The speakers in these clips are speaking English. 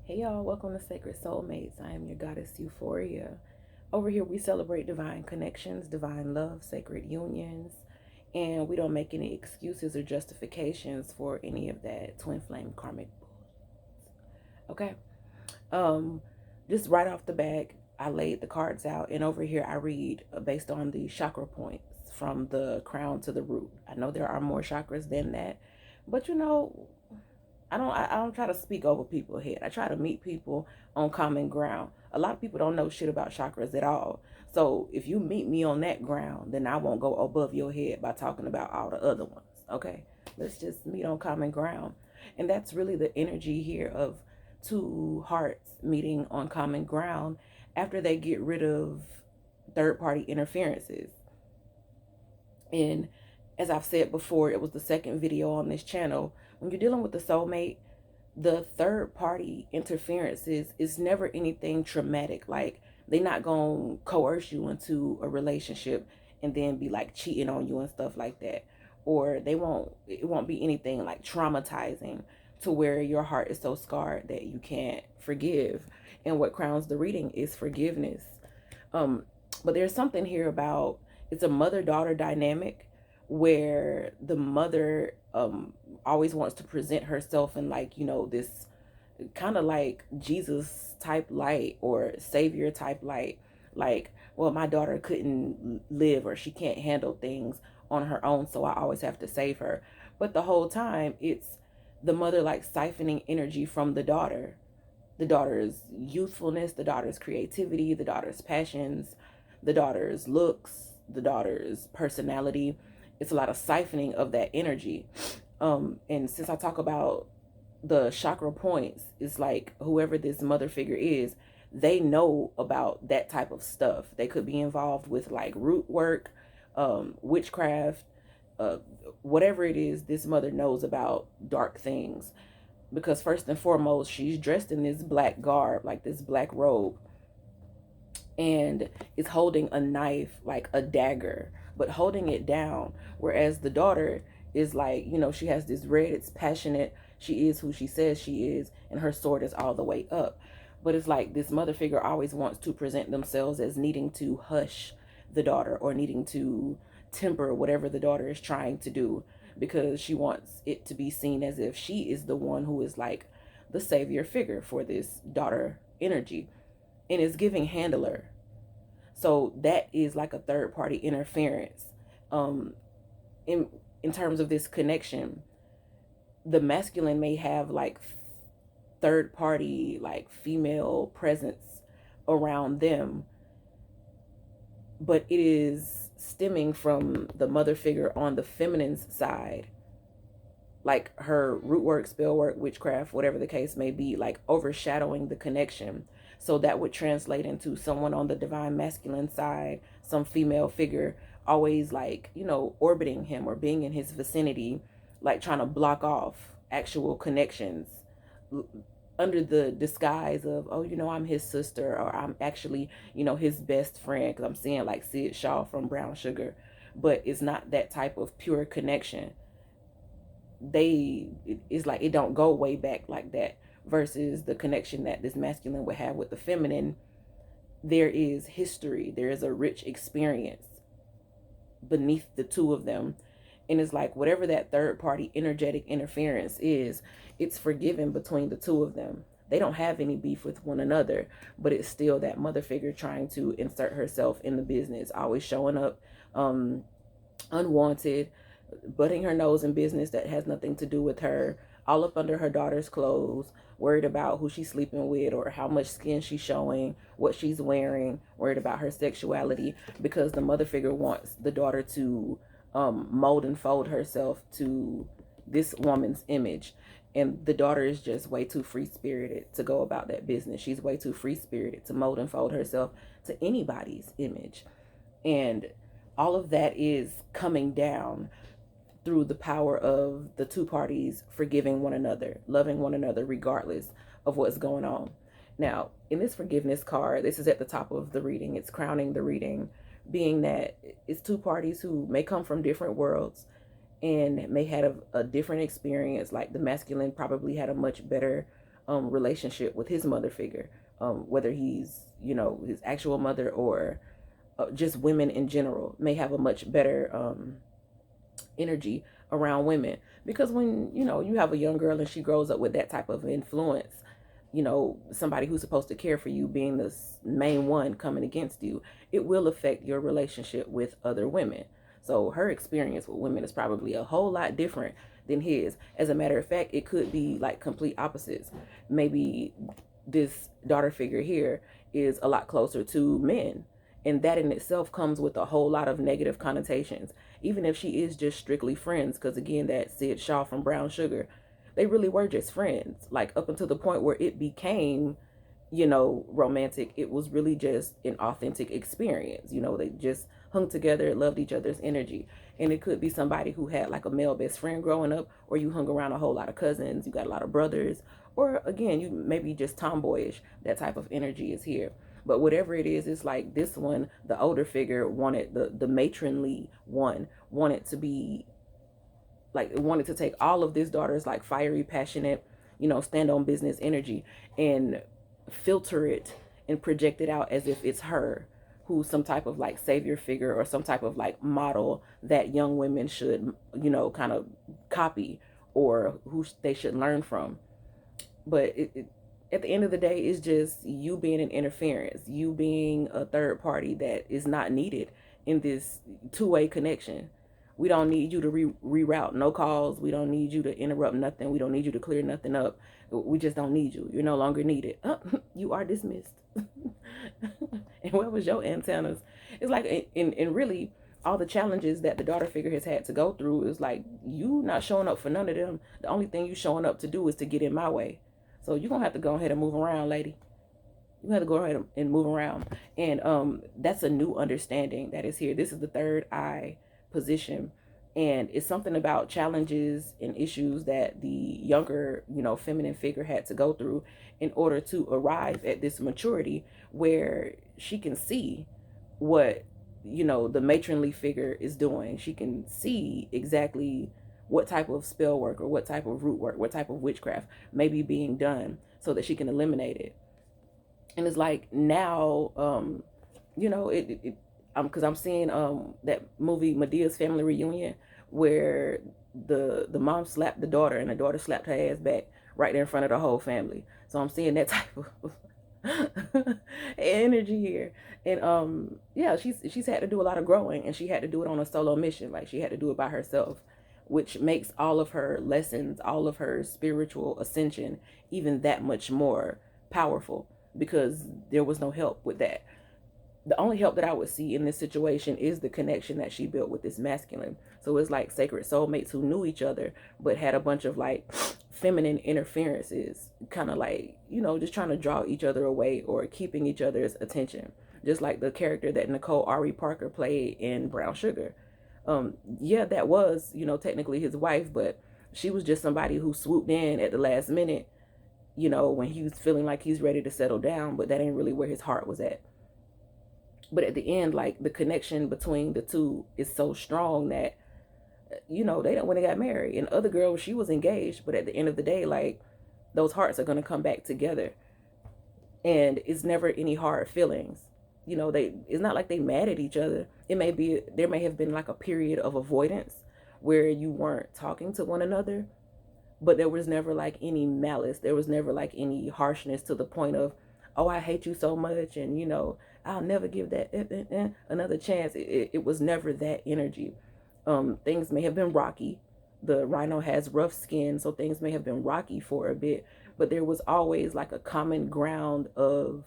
Hey y'all, welcome to Sacred Soulmates. I am your goddess Euphoria. Over here we celebrate divine connections, divine love, sacred unions, and we don't make any excuses or justifications for any of that twin flame karmic bull. Okay? Um just right off the bat, I laid the cards out, and over here I read based on the chakra points from the crown to the root. I know there are more chakras than that, but I don't try to speak over people's head. I try to meet people on common ground. A lot of people don't know shit about chakras at all. So if you meet me on that ground, then I won't go above your head by talking about all the other ones. Okay? Let's just meet on common ground. And that's really the energy here of two hearts meeting on common ground after they get rid of third party interferences. And as I've said before, it was the second video on this channel. When you're dealing with the soulmate, the third party interferences is never anything traumatic. Like, they're not going to coerce you into a relationship and then be like cheating on you and stuff like that. Or it won't be anything like traumatizing to where your heart is so scarred that you can't forgive. And what crowns the reading is forgiveness. But there's something here about, it's a mother-daughter dynamic where the mother always wants to present herself in, like, this kind of like Jesus type light or savior type light. Like, well, my daughter couldn't live or she can't handle things on her own, so I always have to save her. But the whole time it's the mother like siphoning energy from the daughter's youthfulness, the daughter's creativity, the daughter's passions, the daughter's looks, the daughter's personality. It's a lot of siphoning of that energy. And since I talk about the chakra points, it's like whoever this mother figure is, they know about that type of stuff. They could be involved with like root work, witchcraft, uh, whatever it is. This mother knows about dark things because first and foremost, she's dressed in this black garb, like this black robe, and is holding a knife, like a dagger, but holding it down. Whereas the daughter is like, she has this red, it's passionate, she is who she says she is, and her sword is all the way up. But it's like this mother figure always wants to present themselves as needing to hush the daughter or needing to temper whatever the daughter is trying to do, because she wants it to be seen as if she is the one who is like the savior figure for this daughter energy, and is giving handler. So that is like a third party interference. Um, in in terms of this connection, the masculine may have like third party, like female presence around them, but it is stemming from the mother figure on the feminine's side, like her root work, spell work, witchcraft, whatever the case may be, like overshadowing the connection. So that would translate into someone on the divine masculine side, some female figure, always like, orbiting him or being in his vicinity, like trying to block off actual connections under the disguise of, oh, I'm his sister, or I'm actually, his best friend, because I'm seeing like Sid Shaw from Brown Sugar. But it's not that type of pure connection. It's like it don't go way back like that, versus the connection that this masculine would have with the feminine. There is history, there is a rich experience beneath the two of them, and it's like whatever that third party energetic interference is, it's forgiven between the two of them. They don't have any beef with one another, but it's still that mother figure trying to insert herself in the business, always showing up unwanted, butting her nose in business that has nothing to do with her, all up under her daughter's clothes, worried about who she's sleeping with or how much skin she's showing, what she's wearing, worried about her sexuality, because the mother figure wants the daughter to mold and fold herself to this woman's image. And the daughter is just way too free spirited to go about that business. She's way too free spirited to mold and fold herself to anybody's image. And all of that is coming down through the power of the two parties forgiving one another, loving one another regardless of what's going on. Now, in this forgiveness card, this is at the top of the reading, it's crowning the reading, being that it's two parties who may come from different worlds and may have a different experience. Like the masculine probably had a much better relationship with his mother figure, whether he's, his actual mother or just women in general, may have a much better energy around women. Because when, you have a young girl and she grows up with that type of influence, somebody who's supposed to care for you being the main one coming against you, it will affect your relationship with other women. So her experience with women is probably a whole lot different than his. As a matter of fact, it could be like complete opposites. Maybe this daughter figure here is a lot closer to men. And that in itself comes with a whole lot of negative connotations, even if she is just strictly friends. Because again, that Sid Shaw from Brown Sugar, they really were just friends. Like up until the point where it became, romantic, it was really just an authentic experience. They just hung together, loved each other's energy. And it could be somebody who had like a male best friend growing up, or you hung around a whole lot of cousins, you got a lot of brothers, or again, you maybe just tomboyish. That type of energy is here. But whatever it is, it's like this one, the older figure wanted, the matronly one wanted to be like, wanted to take all of this daughter's like fiery, passionate, stand on business energy and filter it and project it out as if it's her who's some type of like savior figure or some type of like model that young women should, kind of copy, or who they should learn from. But at the end of the day, it's just you being an interference, you being a third party that is not needed in this two-way connection. We don't need you to reroute no calls. We don't need you to interrupt nothing. We don't need you to clear nothing up. We just don't need you. You're no longer needed. You are dismissed. And where was your antennas? It's like, in really, all the challenges that the daughter figure has had to go through is like, you not showing up for none of them. The only thing you showing up to do is to get in my way. So you're going to have to go ahead and move around, lady. You have to go ahead and move around. And that's a new understanding that is here. This is the third eye position. And it's something about challenges and issues that the younger, feminine figure had to go through in order to arrive at this maturity where she can see what, the matronly figure is doing. She can see exactly what type of spell work or what type of root work, what type of witchcraft may be being done so that she can eliminate it. And it's like now, because I'm seeing that movie Medea's Family Reunion, where the mom slapped the daughter and the daughter slapped her ass back right there in front of the whole family. So I'm seeing that type of energy here. And yeah, she's had to do a lot of growing, and she had to do it on a solo mission. Like, she had to do it by herself, which makes all of her lessons, all of her spiritual ascension, even that much more powerful, because there was no help with that. The only help that I would see in this situation is the connection that she built with this masculine. So it's like sacred soulmates who knew each other, but had a bunch of like feminine interferences, kind of like, just trying to draw each other away or keeping each other's attention. Just like the character that Nicole Ari Parker played in Brown Sugar. Yeah, that was, technically his wife, but she was just somebody who swooped in at the last minute, when he was feeling like he's ready to settle down, but that ain't really where his heart was at. But at the end, like, the connection between the two is so strong that, they don't, when they got married. And other girl, she was engaged, but at the end of the day, like, those hearts are going to come back together. And it's never any hard feelings. It's not like they mad at each other. There may have been like a period of avoidance where you weren't talking to one another, but there was never like any malice. There was never like any harshness to the point of, oh, I hate you so much, and I'll never give that another chance. It was never that energy. Things may have been rocky. The rhino has rough skin, so things may have been rocky for a bit, but there was always like a common ground of,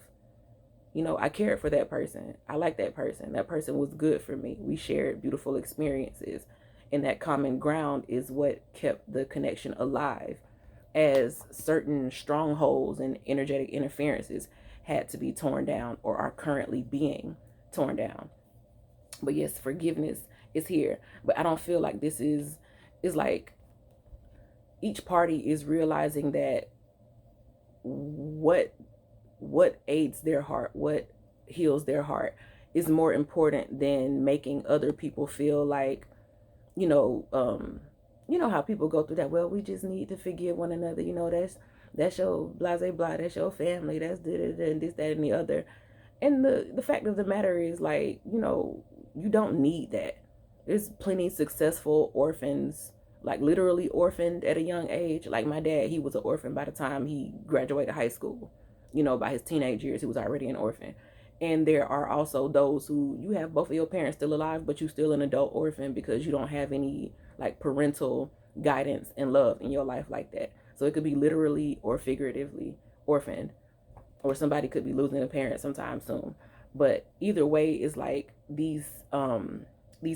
I cared for that person. I like that person. That person was good for me. We shared beautiful experiences. And that common ground is what kept the connection alive, as certain strongholds and energetic interferences had to be torn down or are currently being torn down. But yes, forgiveness is here. But I don't feel like this is like each party is realizing that what aids their heart, what heals their heart, is more important than making other people feel like, how people go through that, well, we just need to forgive one another. That's your blase blah. That's your family. That's and this, that, and the other. And the fact of the matter is, like, you don't need that. There's plenty successful orphans, like literally orphaned at a young age. Like my dad, he was an orphan by the time he graduated high school. By his teenage years, he was already an orphan. And there are also those who you have both of your parents still alive, but you still an adult orphan because you don't have any like parental guidance and love in your life like that. So it could be literally or figuratively orphaned, or somebody could be losing a parent sometime soon. But either way, is like these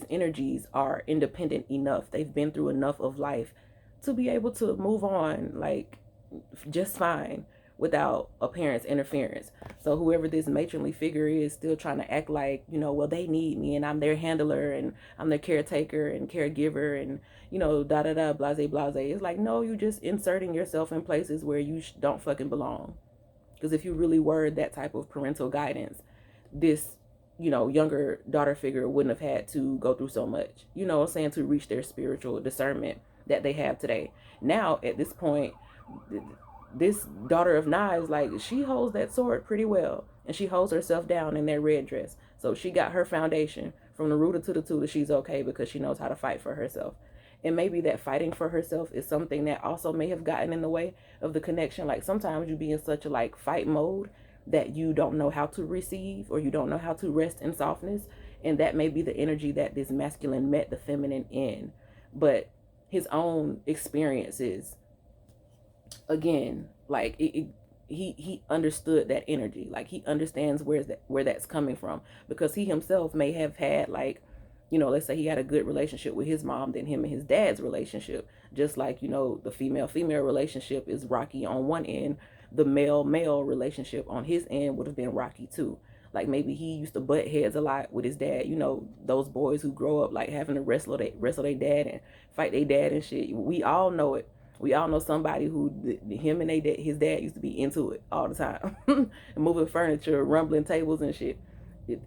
energies are independent enough. They've been through enough of life to be able to move on like just fine without a parent's interference. So whoever this matronly figure is still trying to act like, well, they need me and I'm their handler and I'm their caretaker and caregiver and, da da da, blase blase. It's like, no, you just inserting yourself in places where you don't fucking belong. Because if you really were that type of parental guidance, this, younger daughter figure wouldn't have had to go through so much, I'm saying, to reach their spiritual discernment that they have today. Now, at this point, this daughter of Knives, like, she holds that sword pretty well. And she holds herself down in that red dress. So she got her foundation from the rooter to the tutor. She's okay because she knows how to fight for herself. And maybe that fighting for herself is something that also may have gotten in the way of the connection. Like sometimes you be in such a like fight mode that you don't know how to receive, or you don't know how to rest in softness. And that may be the energy that this masculine met the feminine in. But his own experiences, again, like he understood that energy. Like he understands where that's coming from, because he himself may have had like, let's say he had a good relationship with his mom than him and his dad's relationship. Just like, the female relationship is rocky on one end, the male relationship on his end would have been rocky too. Like maybe he used to butt heads a lot with his dad. Those boys who grow up like having to wrestle their dad and fight their dad and shit. We all know it. We all know somebody who him and his dad used to be into it all the time, and moving furniture, rumbling tables and shit.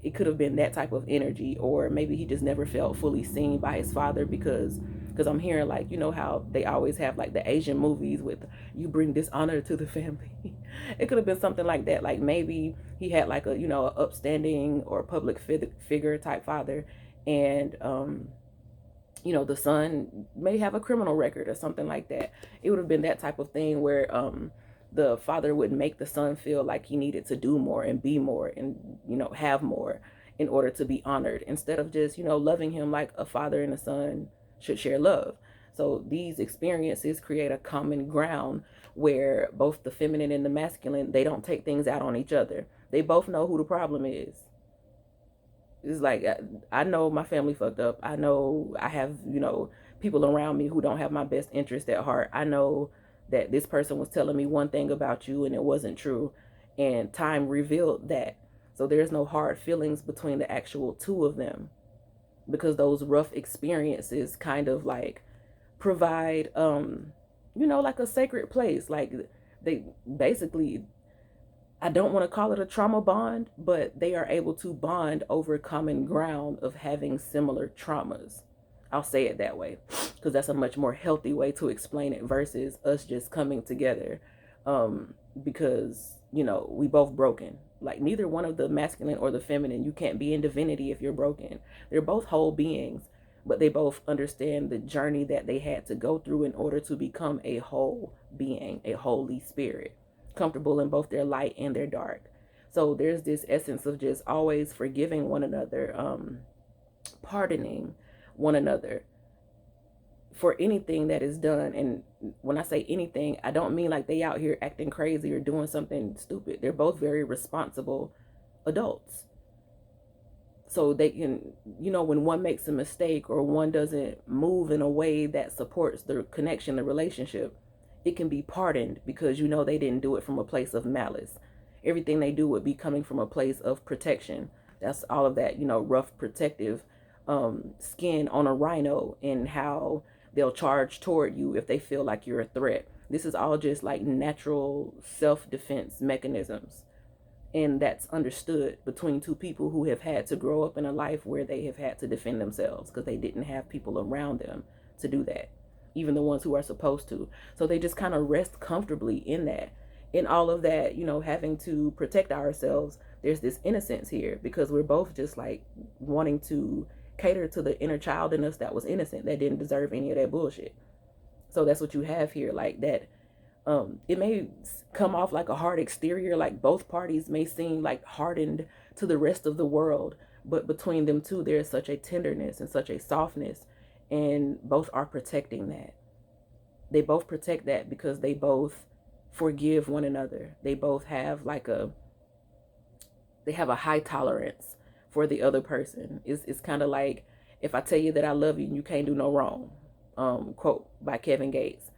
It could have been that type of energy, or maybe he just never felt fully seen by his father because I'm hearing like, how they always have like the Asian movies with you bring dishonor to the family. It could have been something like that. Like maybe he had like a, a upstanding or public figure type father, and the son may have a criminal record or something like that. It would have been that type of thing where the father would make the son feel like he needed to do more and be more and, have more in order to be honored, instead of just, loving him like a father and a son should share love. So these experiences create a common ground where both the feminine and the masculine, they don't take things out on each other. They both know who the problem is. It's like, I know my family fucked up. I know I have, people around me who don't have my best interest at heart. I know that this person was telling me one thing about you and it wasn't true. And time revealed that. So there's no hard feelings between the actual two of them, because those rough experiences kind of like provide, like a sacred place. Like they basically, I don't want to call it a trauma bond, but they are able to bond over common ground of having similar traumas. I'll say it that way because that's a much more healthy way to explain it versus us just coming together because, we both broken. Like neither one of the masculine or the feminine, you can't be in divinity if you're broken. They're both whole beings, but they both understand the journey that they had to go through in order to become a whole being, a holy spirit, comfortable in both their light and their dark. So there's this essence of just always forgiving one another, pardoning one another for anything that is done. And when I say anything, I don't mean like they out here acting crazy or doing something stupid. They're both very responsible adults. So they can, when one makes a mistake or one doesn't move in a way that supports the connection, the relationship, it can be pardoned because they didn't do it from a place of malice. Everything they do would be coming from a place of protection. That's all of that, rough protective skin on a rhino, and how they'll charge toward you if they feel like you're a threat. This is all just like natural self-defense mechanisms. And that's understood between two people who have had to grow up in a life where they have had to defend themselves because they didn't have people around them to do that. even the ones who are supposed to. So they just kind of rest comfortably in that. In all of that, having to protect ourselves, there's this innocence here because we're both just like wanting to cater to the inner child in us that was innocent, that didn't deserve any of that bullshit. So that's what you have here, like that. It may come off like a hard exterior, like both parties may seem like hardened to the rest of the world, but between them two, there's such a tenderness and such a softness, and both are protecting that. They both protect that because they both forgive one another. They both have they have a high tolerance for the other person. It's kind of like, if I tell you that I love you, you can't do no wrong. Quote by Kevin Gates.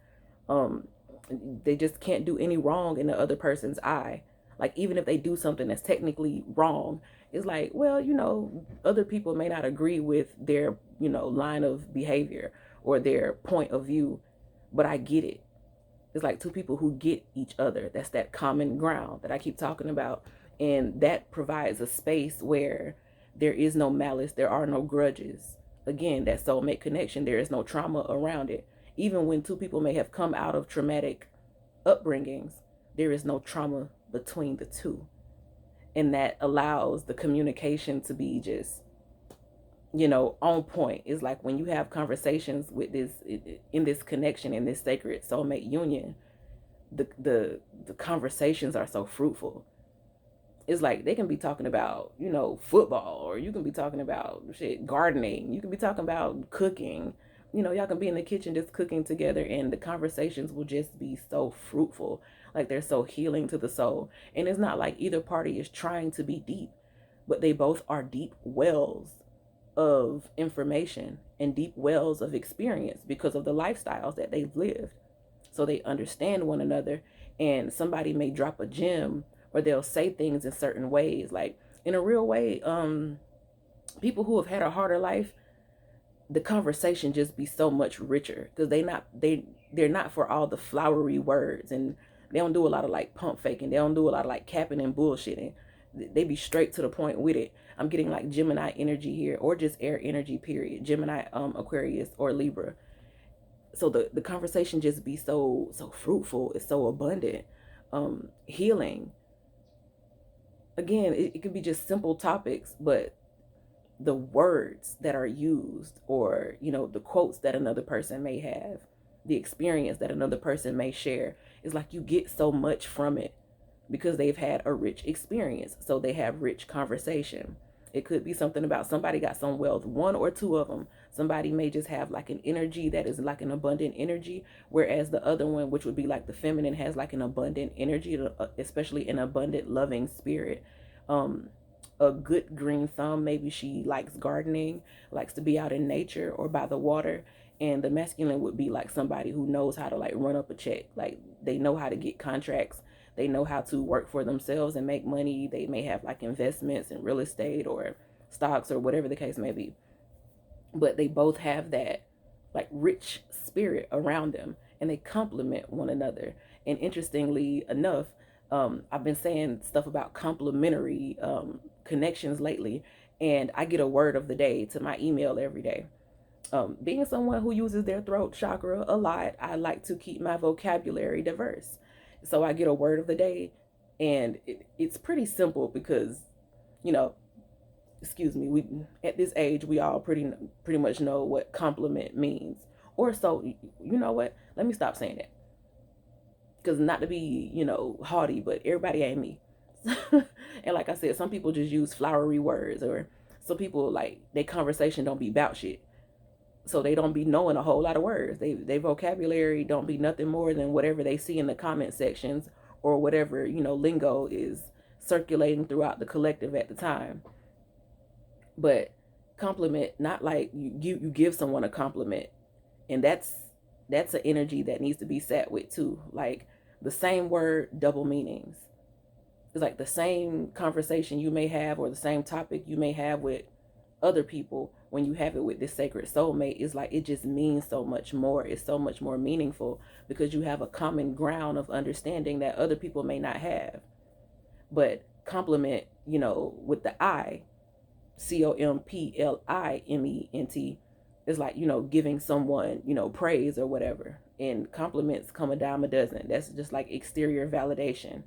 They just can't do any wrong in the other person's eye. Like, even if they do something that's technically wrong, it's like, well, other people may not agree with their, line of behavior or their point of view, but I get it. It's like two people who get each other. That's that common ground that I keep talking about. And that provides a space where there is no malice, there are no grudges. Again, that soulmate connection, there is no trauma around it. Even when two people may have come out of traumatic upbringings, there is no trauma between the two. And that allows the communication to be just, on point. It's like when you have conversations with this, in this connection, in this sacred soulmate union, the conversations are so fruitful. It's like they can be talking about, football, or you can be talking about shit, gardening. You can be talking about cooking. Y'all can be in the kitchen just cooking together, and the conversations will just be so fruitful. Like, they're so healing to the soul. And it's not like either party is trying to be deep, but they both are deep wells of information and deep wells of experience because of the lifestyles that they've lived. So they understand one another, and somebody may drop a gem, or they'll say things in certain ways, like in a real way. People who have had a harder life, the conversation just be so much richer because they're not for all the flowery words, and they don't do a lot of like pump faking. They don't do a lot of like capping and bullshitting. They be straight to the point with it. I'm getting like Gemini energy here, or just air energy, period. Gemini, Aquarius, or Libra. So the conversation just be so fruitful. It's so abundant. Healing. Again, it could be just simple topics, but the words that are used, or the quotes that another person may have, the experience that another person may share, is like you get so much from it because they've had a rich experience. So they have rich conversation. It could be something about somebody got some wealth, one or two of them. Somebody may just have like an energy that is like an abundant energy, whereas the other one, which would be like the feminine, has like an abundant energy, especially an abundant loving spirit. A good green thumb, maybe she likes gardening, likes to be out in nature or by the water. And the masculine would be like somebody who knows how to like run up a check. Like, they know how to get contracts. They know how to work for themselves and make money. They may have like investments in real estate or stocks or whatever the case may be. But they both have that like rich spirit around them, and they complement one another. And interestingly enough, I've been saying stuff about complementary connections lately, and I get a word of the day to my email every day. Being someone who uses their throat chakra a lot, I like to keep my vocabulary diverse. So I get a word of the day, and it's pretty simple because, excuse me, we at this age, we all pretty much know what compliment means. Or so, you know what? Let me stop saying that. Because not to be, haughty, but everybody ain't me. And like I said, some people just use flowery words, or some people, like, their conversation don't be about shit. So they don't be knowing a whole lot of words. Their vocabulary don't be nothing more than whatever they see in the comment sections, or whatever, lingo is circulating throughout the collective at the time. But compliment, not like you give someone a compliment, and that's an energy that needs to be sat with too. Like, the same word, double meanings. It's like the same conversation you may have, or the same topic you may have with other people, when you have it with this sacred soulmate, is like, it just means so much more. It's so much more meaningful because you have a common ground of understanding that other people may not have. But compliment, with the I, COMPLIMENT, It's like, giving someone, praise or whatever. And compliments come a dime a dozen. That's just like exterior validation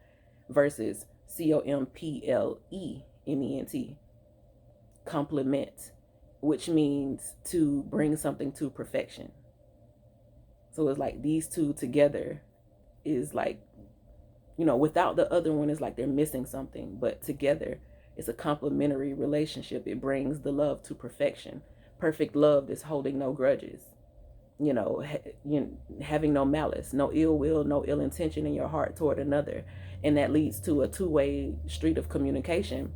versus COMPLEMENT, compliment, which means to bring something to perfection. So it's like these two together is like, without the other one is like they're missing something, but together it's a complementary relationship. It brings the love to perfection. Perfect love is holding no grudges, having no malice, no ill will, no ill intention in your heart toward another. And that leads to a two-way street of communication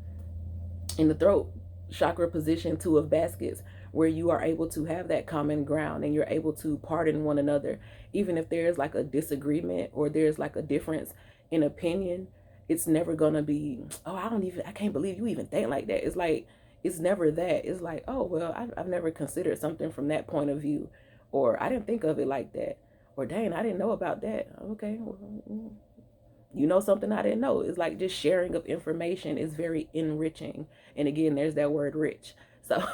in the throat chakra position, 2 of baskets, where you are able to have that common ground and you're able to pardon one another. Even if there's like a disagreement or there's like a difference in opinion, it's never gonna be, oh, I can't believe you even think like that. It's like, it's never that. It's like, oh, well, I've never considered something from that point of view, or I didn't think of it like that, or dang, I didn't know about that. Okay, well, something I didn't know. It's like just sharing of information is very enriching. And again, there's that word rich. So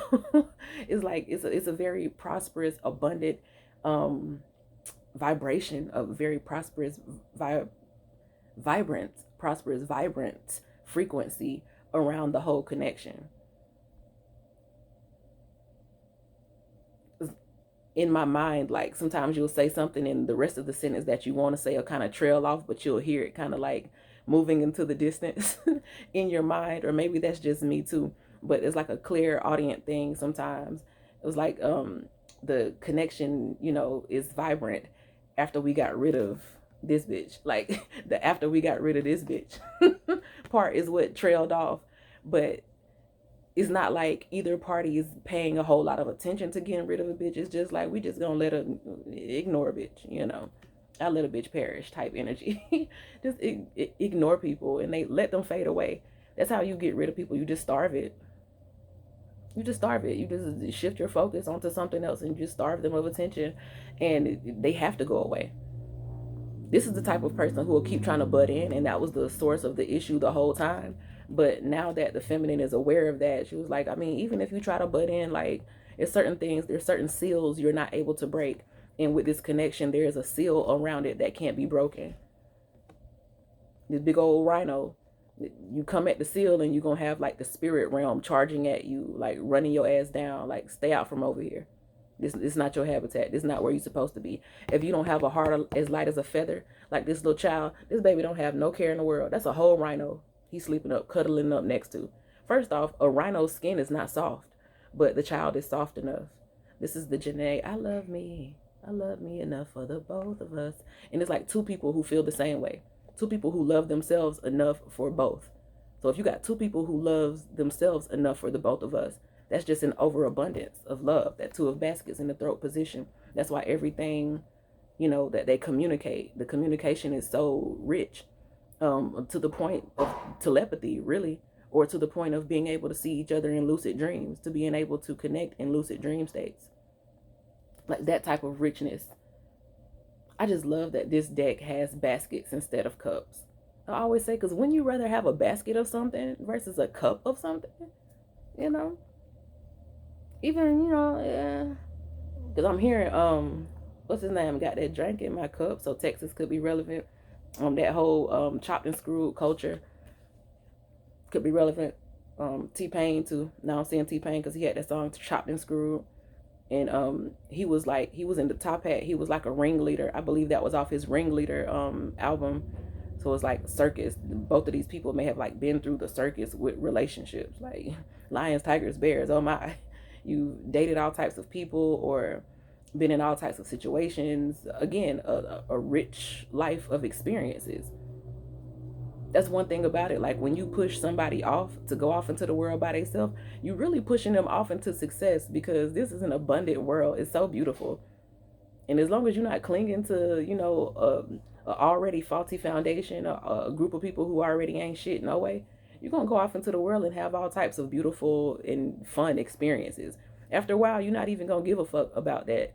it's like it's a very prosperous, abundant vibration of very prosperous, vibrant frequency around the whole connection. In my mind, like sometimes you'll say something and the rest of the sentence that you want to say will kind of trail off, but you'll hear it kind of like moving into the distance in your mind. Or maybe that's just me too, but it's like a clear audient thing sometimes. It was like the connection, is vibrant after we got rid of this bitch. Like the after we got rid of this bitch part is what trailed off. But it's not like either party is paying a whole lot of attention to getting rid of a bitch. It's just like, we just gonna let her ignore a bitch, I let a bitch perish type energy. Just ignore people and they let them fade away. That's how you get rid of people. You just starve it. You just shift your focus onto something else and you just starve them of attention, and they have to go away. This is the type of person who will keep trying to butt in, and that was the source of the issue the whole time. But now that the feminine is aware of that, she was like, I mean, even if you try to butt in, like, there's certain seals you're not able to break. And with this connection, there's a seal around it that can't be broken. This big old rhino, you come at the seal and you're going to have like the spirit realm charging at you, like running your ass down, like, stay out from over here. This is not your habitat. This is not where you're supposed to be. If you don't have a heart as light as a feather, like this little child, this baby don't have no care in the world. That's a whole rhino he's sleeping up, cuddling up next to. First off, a rhino's skin is not soft, but the child is soft enough. This is the Janae. I love me enough for the both of us. And it's like 2 people who feel the same way. 2 people who love themselves enough for both. So if you got 2 people who loves themselves enough for the both of us, that's just an overabundance of love. That 2 of baskets in the throat position. That's why everything, that they communicate, the communication is so rich, to the point of telepathy, really, or to the point of being able to see each other in lucid dreams, to being able to connect in lucid dream states. Like that type of richness. I just love that this deck has baskets instead of cups. I always say, because wouldn't you rather have a basket of something versus a cup of something? Even, because I'm hearing, what's his name, got that drink in my cup, so Texas could be relevant. That whole chopped and screwed culture could be relevant. T-Pain too. Now I'm saying T-Pain because he had that song Chopped and Screwed. And he was in the top hat. He was like a ringleader. I believe that was off his Ringleader album. So it's like circus. Both of these people may have like been through the circus with relationships. Like lions, tigers, bears. Oh my. You dated all types of people or been in all types of situations. Again, a rich life of experiences. That's one thing about it. Like when you push somebody off to go off into the world by themselves, you're really pushing them off into success, because this is an abundant world. It's so beautiful. And as long as you're not clinging to, a already faulty foundation, a group of people who already ain't shit, no way, you're going to go off into the world and have all types of beautiful and fun experiences. After a while, you're not even going to give a fuck about that.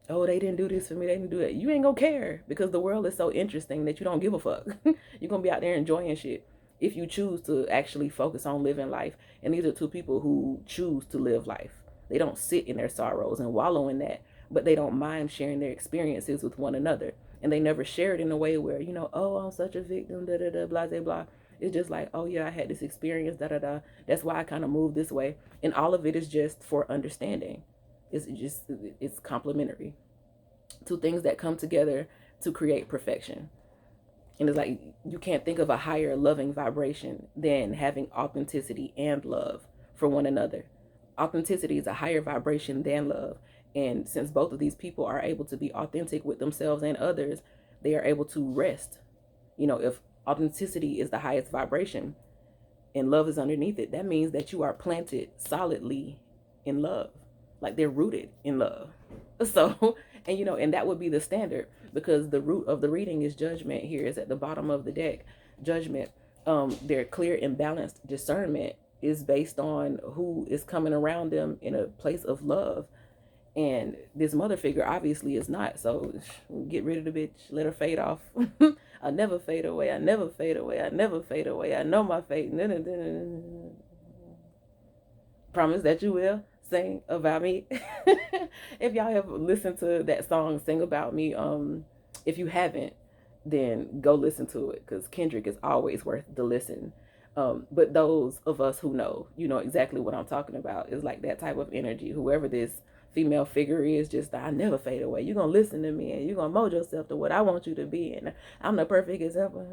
Oh, they didn't do this for me, they didn't do that. You ain't gonna care, because the world is so interesting that you don't give a fuck. You're gonna be out there enjoying shit if you choose to actually focus on living life. And these are 2 people who choose to live life. They don't sit in their sorrows and wallow in that, but they don't mind sharing their experiences with one another. And they never share it in a way where, oh, I'm such a victim, da da da, blah, blah, blah. It's just like, oh yeah, I had this experience, da da da. That's why I kind of moved this way. And all of it is just for understanding. It's complementary. Two things that come together to create perfection. And it's like, you can't think of a higher loving vibration than having authenticity and love for one another. Authenticity is a higher vibration than love. And since both of these people are able to be authentic with themselves and others, they are able to rest. If authenticity is the highest vibration and love is underneath it, that means that you are planted solidly in love. Like they're rooted in love. So, and that would be the standard, because the root of the reading is judgment. Here is at the bottom of the deck, judgment. Their clear and balanced discernment is based on who is coming around them in a place of love. And this mother figure obviously is not. So get rid of the bitch. Let her fade off. I never fade away. I never fade away. I never fade away. I know my fate. Promise that you will sing about me. If y'all have listened to that song, Sing About Me, if you haven't, then go listen to it, because Kendrick is always worth the listen. But those of us who know, exactly what I'm talking about. Is like that type of energy. Whoever this female figure is, just, I never fade away. You're going to listen to me and you're going to mold yourself to what I want you to be. And I'm the perfect example.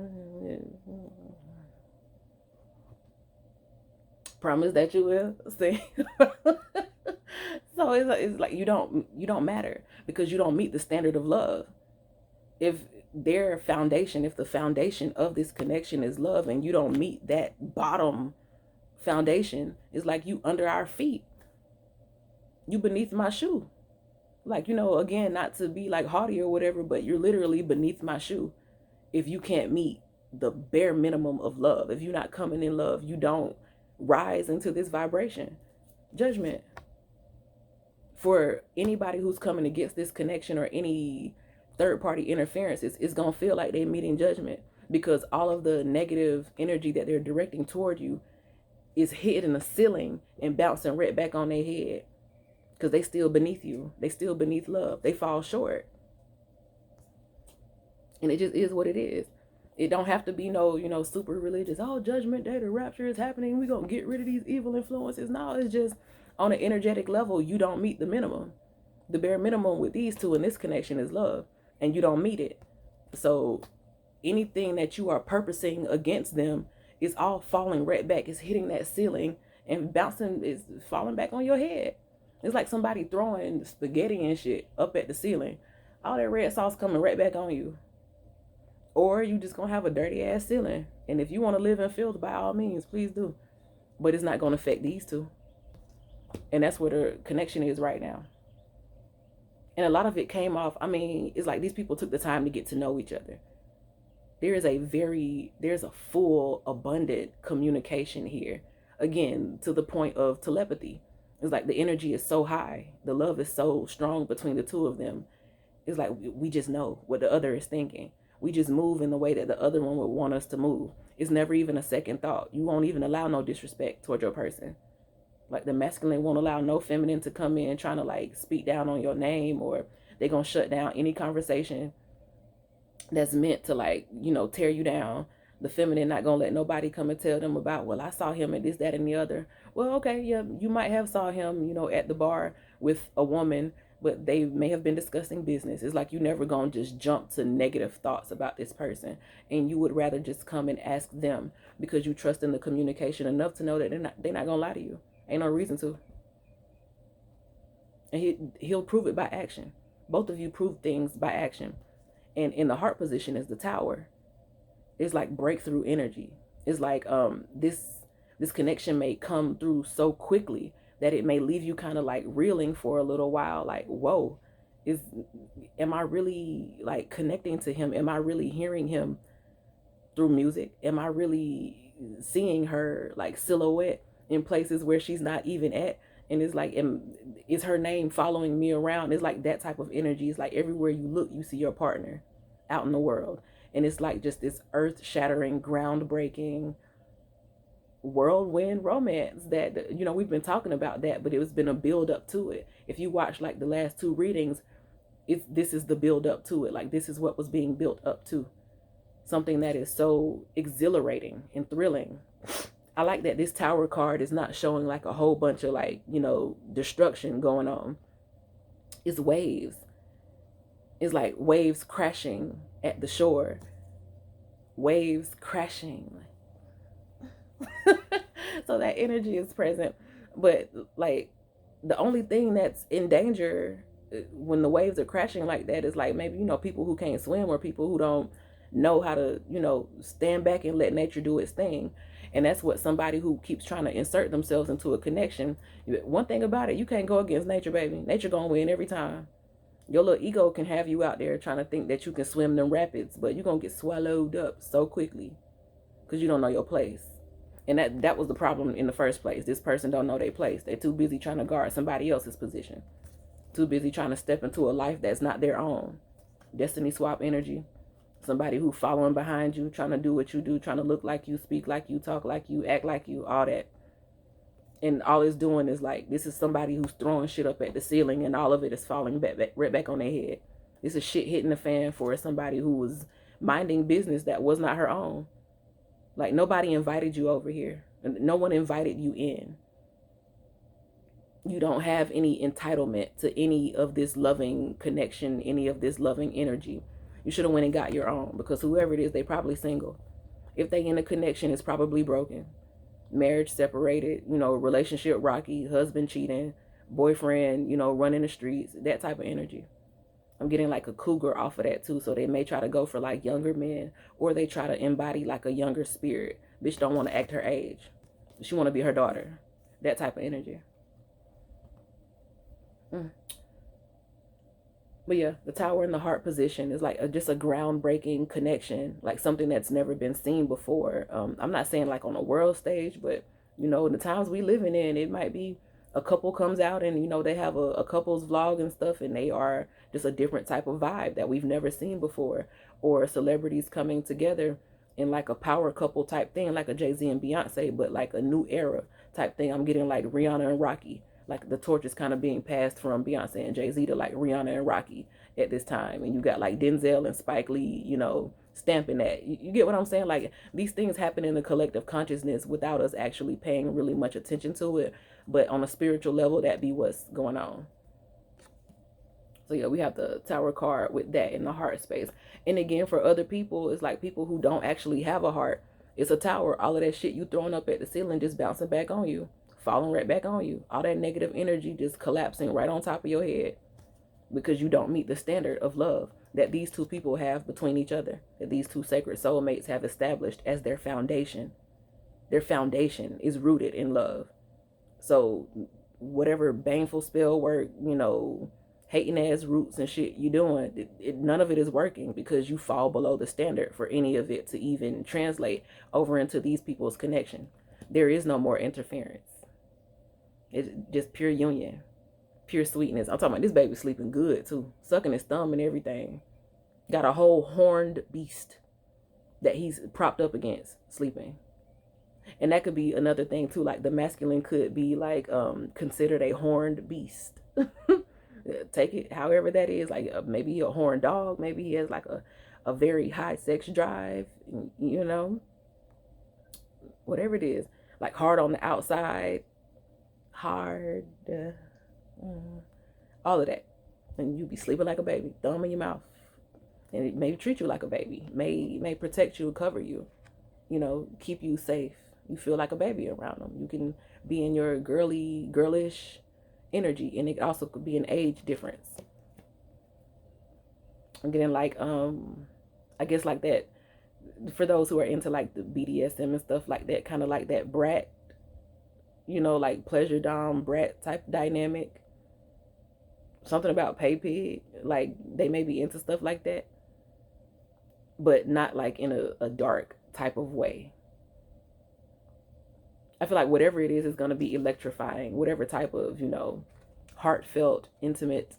Promise that you will see. So it's like you don't matter, because you don't meet the standard of love. If the foundation of this connection is love, and you don't meet that bottom foundation, it's like you under our feet. You beneath my shoe. Like, again, not to be like haughty or whatever, but you're literally beneath my shoe. If you can't meet the bare minimum of love, if you're not coming in love, you don't rise into this vibration. Judgment. For anybody who's coming against this connection or any third party interference, it's going to feel like they're meeting judgment, because all of the negative energy that they're directing toward you is hitting the ceiling and bouncing right back on their head, because they still beneath you. They still beneath love. They fall short. And it just is what it is. It don't have to be no, super religious, oh, judgment day, the rapture is happening, we're going to get rid of these evil influences. No, it's just on an energetic level, you don't meet the minimum. The bare minimum with these two in this connection is love, and you don't meet it. So anything that you are purposing against them is all falling right back. It's hitting that ceiling and bouncing, is falling back on your head. It's like somebody throwing spaghetti and shit up at the ceiling. All that red sauce coming right back on you. Or you just gonna have a dirty ass ceiling. And if you want to live in filth, by all means, please do. But it's not gonna affect these two. And that's where the connection is right now. And a lot of it came off, it's like these people took the time to get to know each other. There's a full, abundant communication here. Again, to the point of telepathy. It's like the energy is so high. The love is so strong between the two of them. It's like we just know what the other is thinking. We just move in the way that the other one would want us to move. It's never even a second thought. You won't even allow no disrespect toward your person. Like the masculine won't allow no feminine to come in trying to like speak down on your name, or they're going to shut down any conversation that's meant to like, tear you down. The feminine not going to let nobody come and tell them about, well, I saw him at this, that, and the other. Well, okay, yeah, you might have saw him, at the bar with a woman, but they may have been discussing business. It's like you never going to just jump to negative thoughts about this person, and you would rather just come and ask them because you trust in the communication enough to know that they're not going to lie to you. Ain't no reason to. And he'll prove it by action. Both of you prove things by action. And in the heart position is the Tower. It's like breakthrough energy. It's like this connection may come through so quickly that it may leave you kind of like reeling for a little while. Like, whoa, am I really like connecting to him? Am I really hearing him through music? Am I really seeing her like silhouette in places where she's not even at? And it's like, is her name following me around? It's like that type of energy. It's like everywhere you look, you see your partner out in the world. And it's like just this earth-shattering, groundbreaking, whirlwind romance that, you know, we've been talking about that, but it's been a build up to it. If you watch like the last two readings, this is the build up to it. Like, this is what was being built up to. Something that is so exhilarating and thrilling. I like that this Tower card is not showing like a whole bunch of like, you know, destruction going on. It's waves. It's like waves crashing at the shore. Waves crashing. So that energy is present. But like, the only thing that's in danger when the waves are crashing like that is like, maybe, you know, people who can't swim, or people who don't know how to, you know, stand back and let nature do its thing. And that's what somebody who keeps trying to insert themselves into a connection. One thing about it, you can't go against nature, baby. Nature gonna win every time. Your little ego can have you out there trying to think that you can swim them rapids, but you're gonna get swallowed up so quickly because you don't know your place. And that was the problem in the first place. This person don't know their place. They're too busy trying to guard somebody else's position. Too busy trying to step into a life that's not their own. Destiny swap energy. Somebody who following behind you, trying to do what you do, trying to look like you, speak like you, talk like you, act like you, all that. And all it's doing is like, this is somebody who's throwing shit up at the ceiling, and all of it is falling right back on their head. This is shit hitting the fan for somebody who was minding business that was not her own. Like, nobody invited you over here. No one invited you in. You don't have any entitlement to any of this loving connection, any of this loving energy. You should have went and got your own, because whoever it is, they probably single. If they in a connection, it's probably broken. Marriage separated, you know, relationship rocky, husband cheating, boyfriend, you know, running the streets, that type of energy. I'm getting like a cougar off of that too. So they may try to go for like younger men, or they try to embody like a younger spirit. Bitch don't want to act her age. She want to be her daughter. That type of energy. But yeah, the Tower in the heart position is like just a groundbreaking connection, like something that's never been seen before. I'm not saying like on a world stage, but you know, in the times we living in, it might be a couple comes out and, you know, they have a couple's vlog and stuff, and they are just a different type of vibe that we've never seen before. Or celebrities coming together in like a power couple type thing, like a Jay-Z and Beyonce, but like a new era type thing. I'm getting like Rihanna and Rocky. Like the torch is kind of being passed from Beyonce and Jay-Z to like Rihanna and Rocky at this time. And you got like Denzel and Spike Lee, you know, stamping that. You get what I'm saying? Like, these things happen in the collective consciousness without us actually paying really much attention to it. But on a spiritual level, that be what's going on. So yeah, we have the Tower card with that in the heart space. And again, for other people, it's like people who don't actually have a heart. It's a tower. All of that shit you throwing up at the ceiling just bouncing back on you, falling right back on you. All that negative energy just collapsing right on top of your head because you don't meet the standard of love that these two people have between each other, that these two sacred soulmates have established as their foundation. Their foundation is rooted in love. So whatever baneful spell work, you know, hating ass roots and shit you doing, none of it is working because you fall below the standard for any of it to even translate over into these people's connection. There is no more interference. It's just pure union, pure sweetness. I'm talking about this baby sleeping good too, sucking his thumb and everything. Got a whole horned beast that he's propped up against sleeping. And that could be another thing too, like the masculine could be like considered a horned beast. Take it however that is, like maybe a horned dog, maybe he has like a very high sex drive, you know, whatever it is, like hard on the outside, hard, all of that. And you be sleeping like a baby, thumb in your mouth, and it may treat you like a baby, may protect you, cover you, you know, keep you safe. You feel like a baby around them. You can be in your girlish energy, and it also could be an age difference. I'm getting like I guess like that for those who are into like the BDSM and stuff like that, kind of like that brat, you know, like pleasure dom brat type dynamic. Something about pay pig, like they may be into stuff like that, but not like in a dark type of way. I feel like whatever it is going to be electrifying. Whatever type of, you know, heartfelt, intimate,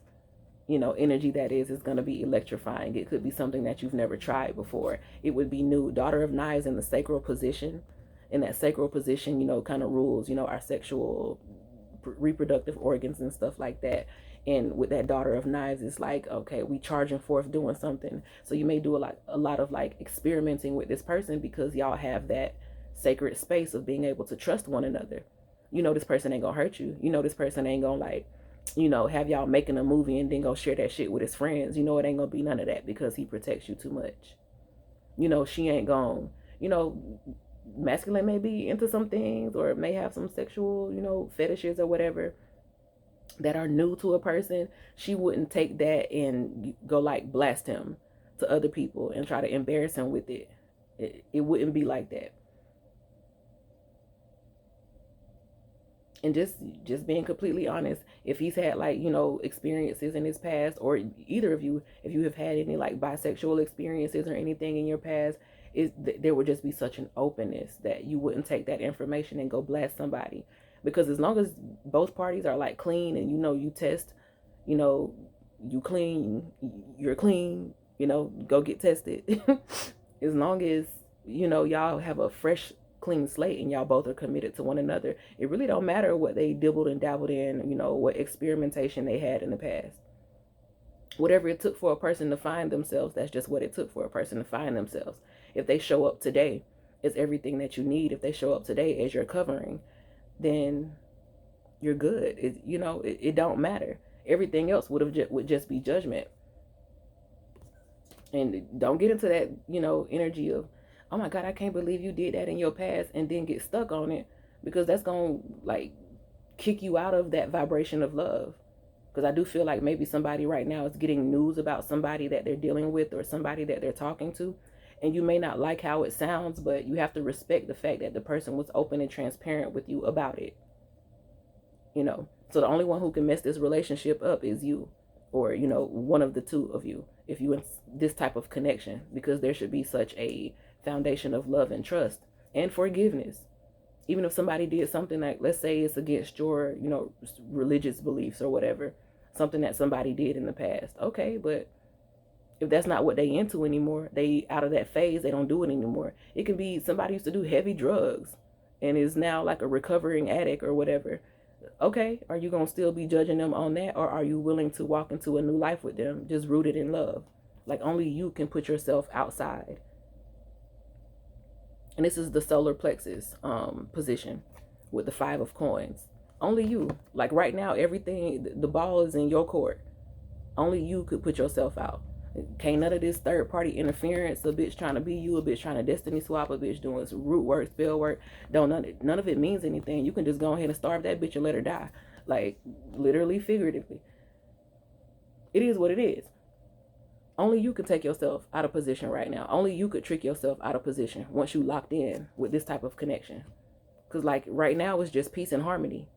you know, energy that is going to be electrifying. It could be something that you've never tried before. It would be new. Daughter of Knives in the sacral position. in that sacral position, you know, kind of rules, you know, our sexual reproductive organs and stuff like that. And with that daughter of knives, it's like, okay, we charging forth doing something. So you may do a lot of like experimenting with this person because y'all have that sacred space of being able to trust one another. You know, this person ain't gonna hurt you. You know, this person ain't gonna like, you know, have y'all making a movie and then go share that shit with his friends. You know, it ain't gonna be none of that because he protects you too much. You know, she ain't gonna, you know, masculine may be into some things or may have some sexual, you know, fetishes or whatever that are new to a person. She wouldn't take that and go like blast him to other people and try to embarrass him with it. It wouldn't be like that. And just being completely honest, if he's had like, you know, experiences in his past, or either of you, if you have had any like bisexual experiences or anything in your past, there would just be such an openness that you wouldn't take that information and go blast somebody. Because as long as both parties are like clean and, you know, you test, you know, you clean, you're clean, you know, go get tested. As long as, you know, y'all have a fresh clean slate and y'all both are committed to one another, it really don't matter what they dibbled and dabbled in, you know, what experimentation they had in the past. Whatever it took for a person to find themselves, that's just what it took for a person to find themselves. If they show up today as everything that you need, if they show up today as your covering, then you're good. You know, it don't matter. Everything else would just be judgment. And don't get into that, you know, energy of, oh my God, I can't believe you did that in your past, and then get stuck on it, because that's going to like kick you out of that vibration of love. Because I do feel like maybe somebody right now is getting news about somebody that they're dealing with or somebody that they're talking to. And you may not like how it sounds, but you have to respect the fact that the person was open and transparent with you about it. You know, so the only one who can mess this relationship up is you, or, you know, one of the two of you, if you in this type of connection, because there should be such a foundation of love and trust and forgiveness. Even if somebody did something like, let's say it's against your, you know, religious beliefs or whatever, something that somebody did in the past. Okay, but if that's not what they into anymore, they out of that phase, they don't do it anymore. It can be somebody used to do heavy drugs and is now like a recovering addict or whatever. Okay, are you going to still be judging them on that, or are you willing to walk into a new life with them, just rooted in love? Like, only you can put yourself outside. And this is the solar plexus position with the 5 of coins. Only you. Like right now, everything, the ball is in your court. Only you could put yourself out. Can't none of this third party interference, a bitch trying to be you, a bitch trying to destiny swap, a bitch doing some root work, spell work. None of it means anything. You can just go ahead and starve that bitch and let her die. Like, literally, figuratively. It is what it is. Only you can take yourself out of position right now. Only you could trick yourself out of position once you locked in with this type of connection. Because like right now, it's just peace and harmony.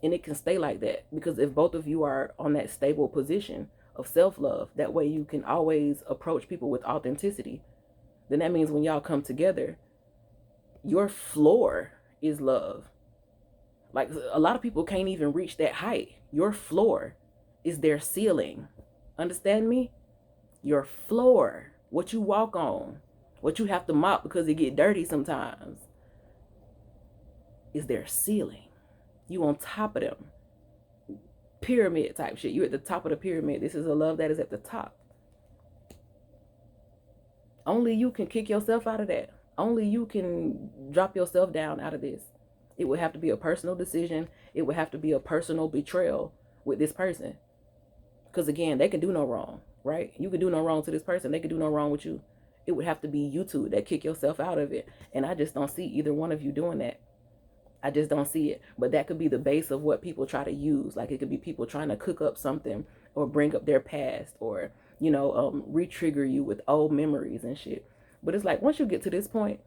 And it can stay like that. Because if both of you are on that stable position of self-love, that way you can always approach people with authenticity. Then that means when y'all come together, your floor is love. Like, a lot of people can't even reach that height. Your floor is their ceiling. Understand me? Your floor, what you walk on, what you have to mop because it get dirty sometimes, is their ceiling. You on top of them. Pyramid type shit. You at the top of the pyramid. This is a love that is at the top. Only you can kick yourself out of that. Only you can drop yourself down out of this. It would have to be a personal decision. It would have to be a personal betrayal with this person. Because again, they can do no wrong, right? You can do no wrong to this person. They can do no wrong with you. It would have to be you two that kick yourself out of it. And I just don't see either one of you doing that. I just don't see it. But that could be the base of what people try to use. Like, it could be people trying to cook up something or bring up their past, or, you know, re-trigger you with old memories and shit. But it's like, once you get to this point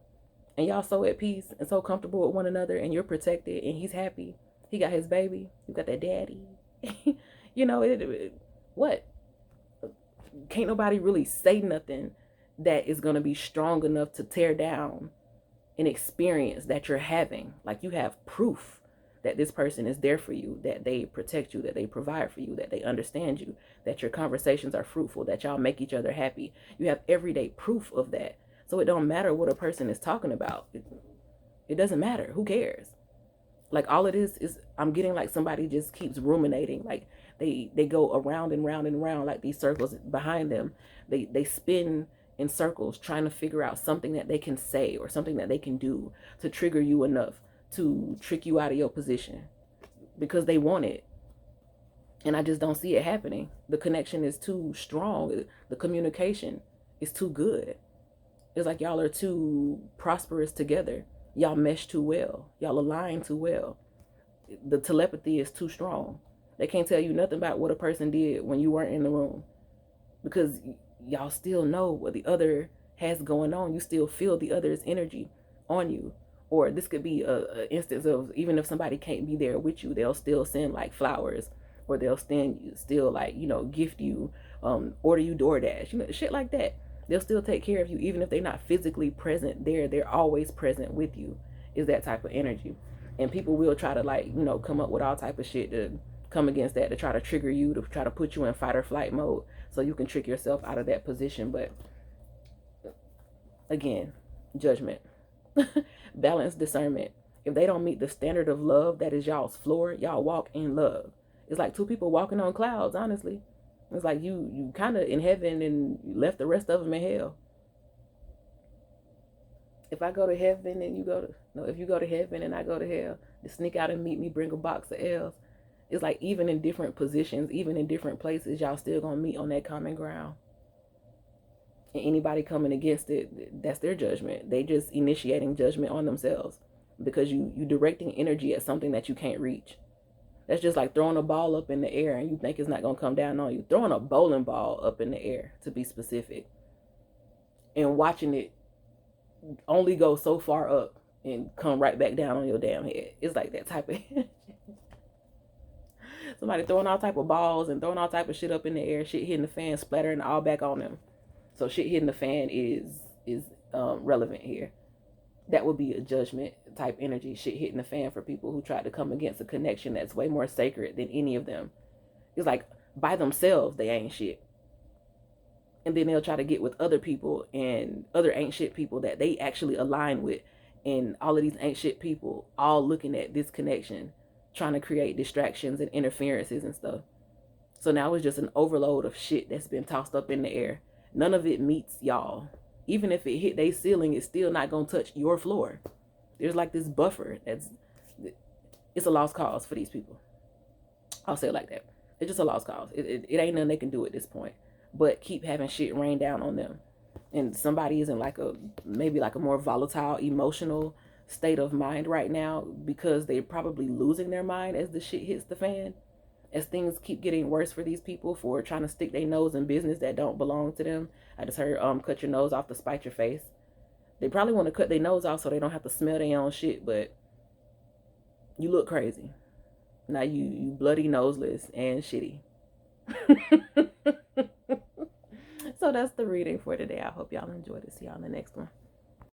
and y'all so at peace and so comfortable with one another, and you're protected and he's happy, he got his baby, you got that daddy. You know, what? Can't nobody really say nothing that is going to be strong enough to tear down an experience that you're having. Like, you have proof that this person is there for you, that they protect you, that they provide for you, that they understand you, that your conversations are fruitful, that y'all make each other happy. You have everyday proof of that. So it don't matter what a person is talking about. It doesn't matter. Who cares? Like, all it is I'm getting like somebody just keeps ruminating. Like, they go around and round and round, like these circles behind them. They spin in circles trying to figure out something that they can say or something that they can do to trigger you enough to trick you out of your position because they want it. And I just don't see it happening. The connection is too strong. The communication is too good. It's like y'all are too prosperous together. Y'all mesh too well. Y'all align too well. The telepathy is too strong. They can't tell you nothing about what a person did when you weren't in the room because y'all still know what the other has going on. You still feel the other's energy on you. Or this could be a instance of, even if somebody can't be there with you, they'll still send like flowers, or they'll still like, gift you, order you DoorDash, shit like that. They'll still take care of you even if they're not physically present there. They're always present with you. Is that type of energy. And people will try to like, come up with all type of shit to come against that, to try to trigger you, to try to put you in fight or flight mode so you can trick yourself out of that position. But again, judgment. Balance, discernment. If they don't meet the standard of love that is y'all's floor, y'all walk in love. It's like two people walking on clouds, honestly. It's like you kind of in heaven and left the rest of them in hell. If I go to heaven and you go to, no, if you go to heaven and I go to hell, to sneak out and meet me, bring a box of L's. It's like even in different positions, even in different places, y'all still gonna meet on that common ground. And anybody coming against it, that's their judgment. They just initiating judgment on themselves because you directing energy at something that you can't reach. That's just like throwing a ball up in the air and you think it's not going to come down on you. Throwing a bowling ball up in the air, to be specific, and watching it only go so far up and come right back down on your damn head. It's like that type of somebody throwing all type of balls and throwing all type of shit up in the air, shit hitting the fan, splattering all back on them. So shit hitting the fan is relevant here. That would be a judgment type energy. Shit hitting the fan for people who try to come against a connection that's way more sacred than any of them. It's like by themselves they ain't shit, and then they'll try to get with other people and other ain't shit people that they actually align with, and all of these ain't shit people all looking at this connection, trying to create distractions and interferences and stuff. So now it's just an overload of shit that's been tossed up in the air. None of it meets y'all. Even if it hit their ceiling, it's still not going to touch your floor. There's like this buffer it's a lost cause for these people. I'll say it like that. It's just a lost cause. It ain't nothing they can do at this point but keep having shit rain down on them. And somebody is in like maybe like a more volatile emotional state of mind right now because they're probably losing their mind as the shit hits the fan. As things keep getting worse for these people for trying to stick their nose in business that don't belong to them. I just heard cut your nose off to spite your face. They probably want to cut their nose off so they don't have to smell their own shit, but you look crazy. Now you bloody noseless and shitty. So that's the reading for today. I hope y'all enjoyed it. See y'all in the next one.